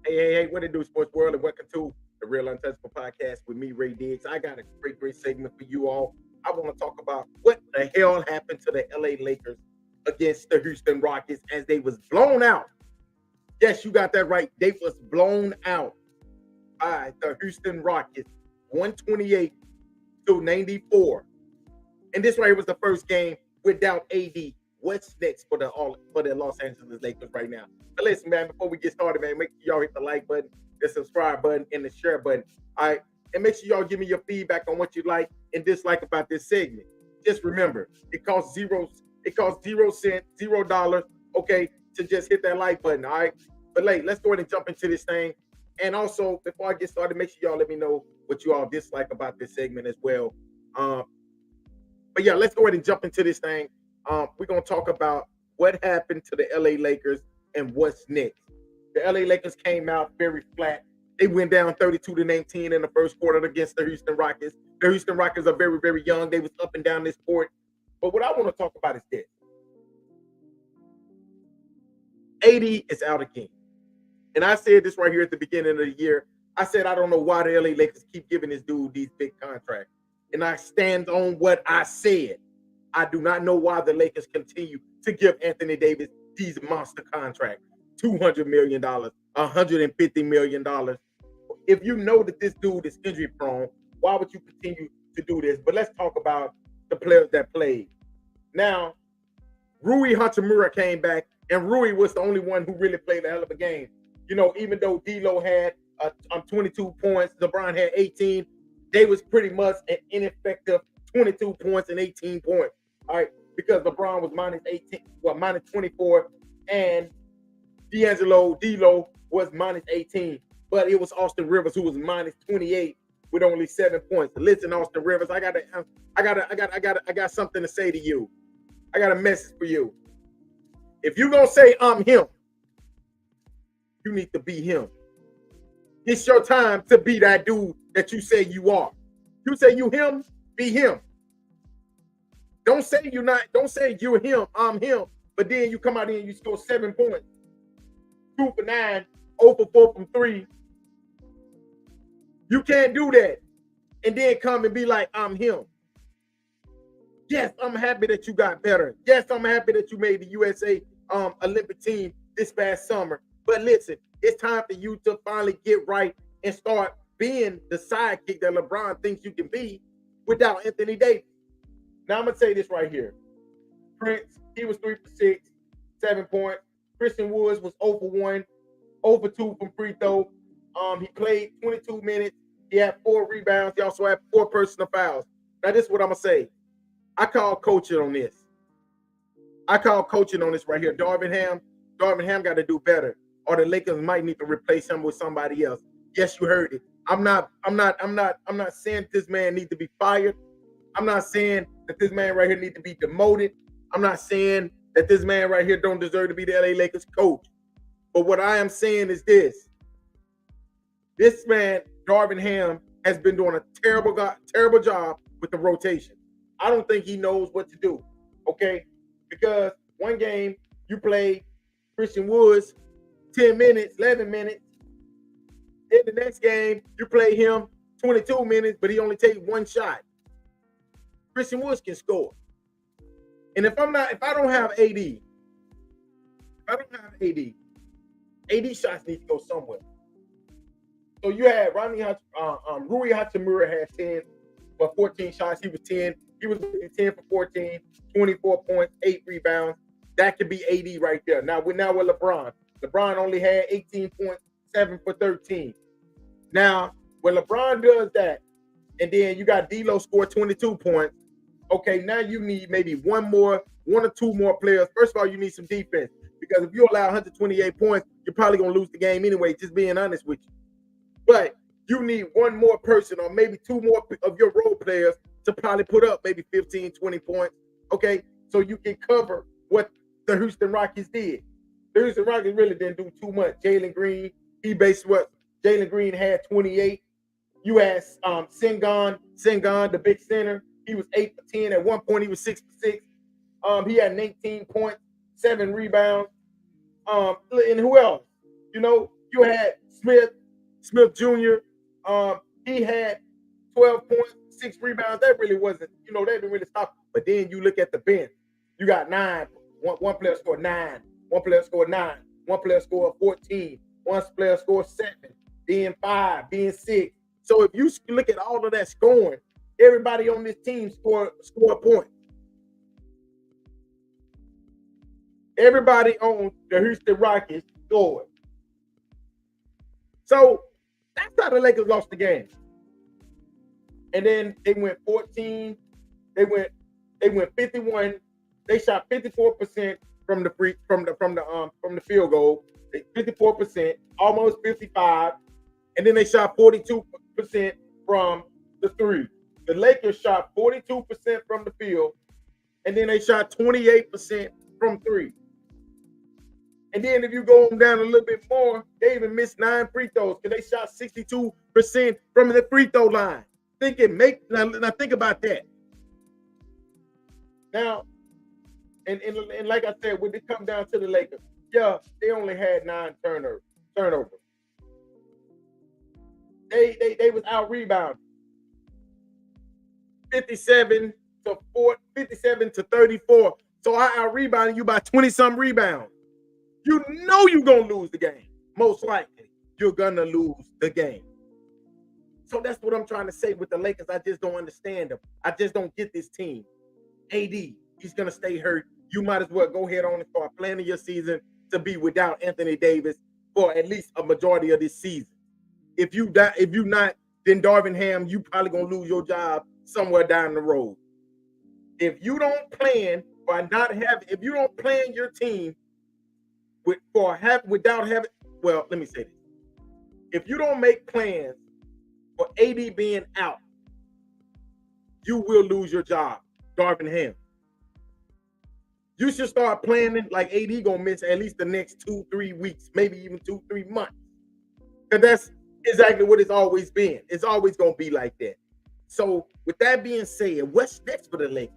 Hey, what it do, sports world, and welcome to the Real Untouchable Podcast with me, Ray Diggs. I got a great segment for you all. I want to talk about what the hell happened to the LA Lakers against the Houston Rockets as they was blown out. Yes, you got that right. They was blown out by the Houston Rockets, 128-94. And this right here was the first game without AD. What's next for the Los Angeles Lakers right now? But listen, man, before we get started, man, make sure y'all hit the like button, the subscribe button, and the share button. All right. And make sure y'all give me your feedback on what you like and dislike about this segment. Just remember, it costs 0 cents, $0, okay, to just hit that like button. All right. But let's go ahead and jump into this thing. And also, before I get started, make sure y'all let me know what you all dislike about this segment as well. But yeah, let's go ahead and jump into this thing. We're going to talk about what happened to the LA Lakers and what's next. The LA Lakers came out very flat. They went down 32-19 in the first quarter against the Houston Rockets. The Houston Rockets are very, very young. They was up and down this court. But what I want to talk about is this. AD is out again. And I said this right here at the beginning of the year. I said, I don't know why the LA Lakers keep giving this dude these big contracts. And I stand on what I said. I do not know why the Lakers continue to give Anthony Davis these monster contracts. $200 million, $150 million. If you know that this dude is injury prone, why would you continue to do this? But let's talk about the players that played. Now, Rui Hachimura came back, and Rui was the only one who really played a hell of a game. You know, even though D'Lo had 22 points, LeBron had 18, they was pretty much an ineffective 22 points and 18 points. All right, because LeBron was minus 24, and D'Lo was minus 18. But it was Austin Rivers who was minus 28 with only 7 points. Listen, Austin Rivers, I got something to say to you. I got a message for you. If you're gonna say I'm him, you need to be him. It's your time to be that dude that you say you are. You say you him, be him. Don't say you're not. Don't say you're him, I'm him. But then you come out here and you score 7 points, 2 for 9, 0 for 4 from 3. You can't do that and then come and be like, I'm him. Yes, I'm happy that you got better. Yes, I'm happy that you made the USA Olympic team this past summer. But listen, it's time for you to finally get right and start being the sidekick that LeBron thinks you can be without Anthony Davis. Now, I'm going to say this right here. Prince, he was 3 for 6, 7 points. Christian Woods was 0 for 1, 0 for 2 from free throw. He played 22 minutes. He had 4 rebounds. He also had 4 personal fouls. Now, this is what I'm going to say. I call coaching on this. I call coaching on this right here. Darvin Ham got to do better, or the Lakers might need to replace him with somebody else. Yes, you heard it. I'm not saying this man needs to be fired. I'm not saying that this man right here needs to be demoted. I'm not saying that this man right here don't deserve to be the LA Lakers coach. But what I am saying is this. This man, Darvin Ham, has been doing a terrible job with the rotation. I don't think he knows what to do, okay? Because one game, you play Christian Woods 10 minutes, 11 minutes. In the next game, you play him 22 minutes, but he only takes 1 shot. Christian Woods can score. And if I don't have AD, AD shots need to go somewhere. So you had Rui Hachimura had 10 for 14 shots. He was 10. He was 10 for 14, 24 points, 8 rebounds. That could be AD right there. Now with LeBron. LeBron only had 18 points, 7 for 13. Now, when LeBron does that, and then you got D'Lo score 22 points, okay, now you need maybe one or two more players. First of all, you need some defense. Because if you allow 128 points, you're probably going to lose the game anyway, just being honest with you. But you need one more person or maybe 2 more of your role players to probably put up maybe 15, 20 points, okay? So you can cover what the Houston Rockets did. The Houston Rockets really didn't do too much. Jalen Green, Jalen Green had 28. You had Sengun, the big center. He was 8 for 10. At one point, he was 6 for 6. He had 19 points, 7 rebounds. And who else? You know, you had Smith Jr. He had 12 points, 6 rebounds. That really wasn't, they didn't really stop. But then you look at the bench. You got 9. One player scored 9. One player scored 9. One player scored 14. One player scored 7. Then 5. Then 6. So if you look at all of that scoring, everybody on this team scored points. Everybody on the Houston Rockets scored. So that's how the Lakers lost the game. And then they went 14. They went 51. They shot 54% from the field goal. 54%, almost 55. And then they shot 42% from the three. The Lakers shot 42% from the field, and then they shot 28% from three. And then if you go down a little bit more, they even missed 9 free throws because they shot 62% from the free throw line. Now think about that. Now, and like I said, when it comes down to the Lakers, yeah, they only had 9 turnovers. They was out rebounded 57 to 34. So I out rebounded you by 20-some rebounds. You know you're gonna lose the game. Most likely, you're gonna lose the game. So that's what I'm trying to say with the Lakers. I just don't understand them. I just don't get this team. AD, he's gonna stay hurt. You might as well go ahead on and start planning your season to be without Anthony Davis for at least a majority of this season. If you not, then Darvin Ham, you probably gonna lose your job somewhere down the road. If you don't plan if you don't plan your team without having, well, let me say this. If you don't make plans for AD being out, you will lose your job, Darvin Ham. You should start planning like AD gonna miss at least the next 2-3 weeks, maybe even 2-3 months. Because that's exactly what it's always been. It's always gonna be like that. So with that being said, what's next for the Lakers?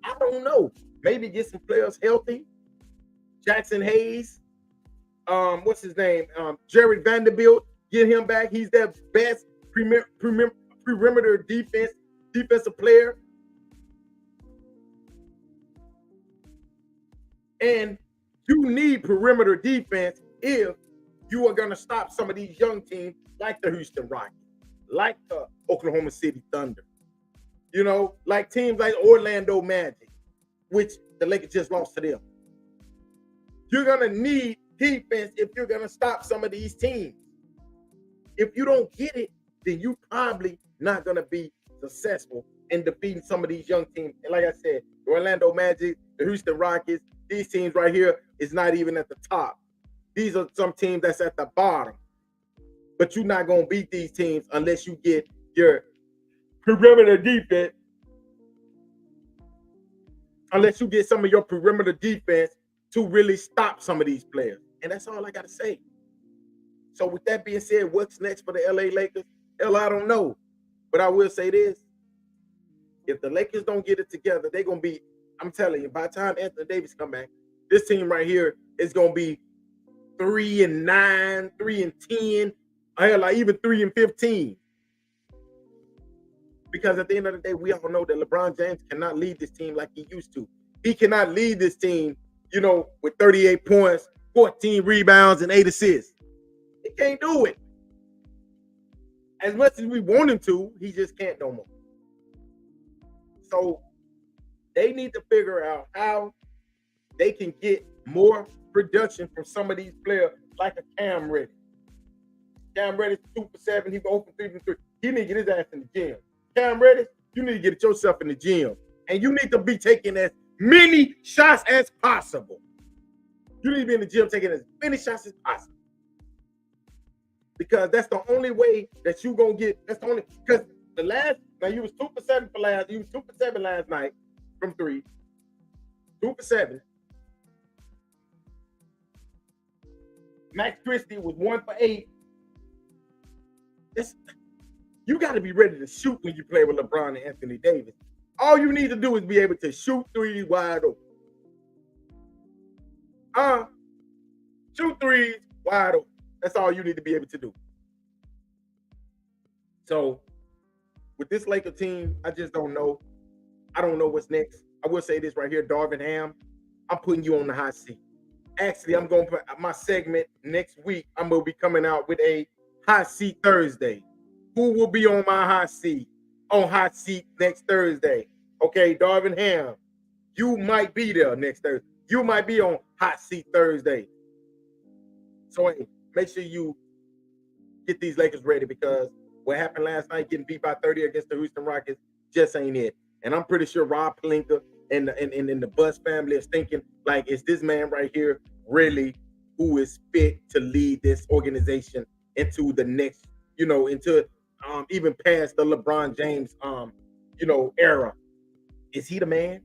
I don't know. Maybe get some players healthy. Jackson Hayes, what's his name? Jared Vanderbilt, get him back. He's their best perimeter defensive player. And you need perimeter defense if you are going to stop some of these young teams like the Houston Rockets, like the Oklahoma City Thunder, like teams like Orlando Magic, which the Lakers just lost to them. You're going to need defense if you're going to stop some of these teams. If you don't get it, then you probably not going to be successful in defeating some of these young teams. And like I said, the Orlando Magic, the Houston Rockets, these teams right here is not even at the top. These are some teams that's at the bottom. But you're not going to beat these teams unless you get your perimeter defense. Unless you get some of your perimeter defense to really stop some of these players. And that's all I got to say. So with that being said, what's next for the LA Lakers? Hell, I don't know. But I will say this. If the Lakers don't get it together, they're going to be, I'm telling you, by the time Anthony Davis come back, this team right here is going to be 3-9, 3-10, hell, like even 3-15. Because at the end of the day, we all know that LeBron James cannot lead this team like he used to. He cannot lead this team, with 38 points, 14 rebounds, and 8 assists. He can't do it. As much as we want him to, he just can't no more. So they need to figure out how they can get more production from some of these players, like a Cam Reddish. Cam Reddish 2 for 7. He go 3 for 3. He need to get his ass in the gym. Cam Reddish, you need to get yourself in the gym, and you need to be taking as many shots as possible. You need to be in the gym taking as many shots as possible, because that's the only way that you gonna get. That's the only, because now you was 2 for 7 for last. You was 2 for 7 last night from 3. 2 for 7. Max Christie was 1 for 8. You got to be ready to shoot when you play with LeBron and Anthony Davis. All you need to do is be able to shoot threes wide open. Shoot threes wide open. That's all you need to be able to do. So with this Laker team, I just don't know. I don't know what's next. I will say this right here, Darvin Ham. I'm putting you on the hot seat. Actually, I'm going to put my segment next week. I'm going to be coming out with a hot seat Thursday. Who will be on my hot seat? On hot seat next Thursday. Okay, Darvin Ham. You might be there next Thursday. You might be on hot seat Thursday. So hey, make sure you get these Lakers ready, because what happened last night, getting beat by 30 against the Houston Rockets, just ain't it. And I'm pretty sure Rob Pelinka and the Buss family is thinking, like, is this man right here really who is fit to lead this organization into the next, into even past the LeBron James, era? Is he the man,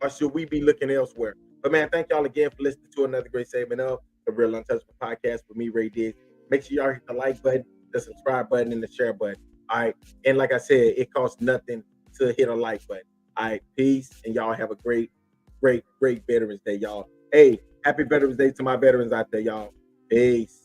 or should we be looking elsewhere? But man, thank y'all again for listening to another great segment of the Real Untouchable Podcast with me, Ray Diggs. Make sure y'all hit the like button, the subscribe button, and the share button. All right. And like I said, it costs nothing to hit a like button. All right. Peace. And y'all have a great, great, great Veterans Day, y'all. Hey, happy Veterans Day to my veterans out there, y'all. Peace.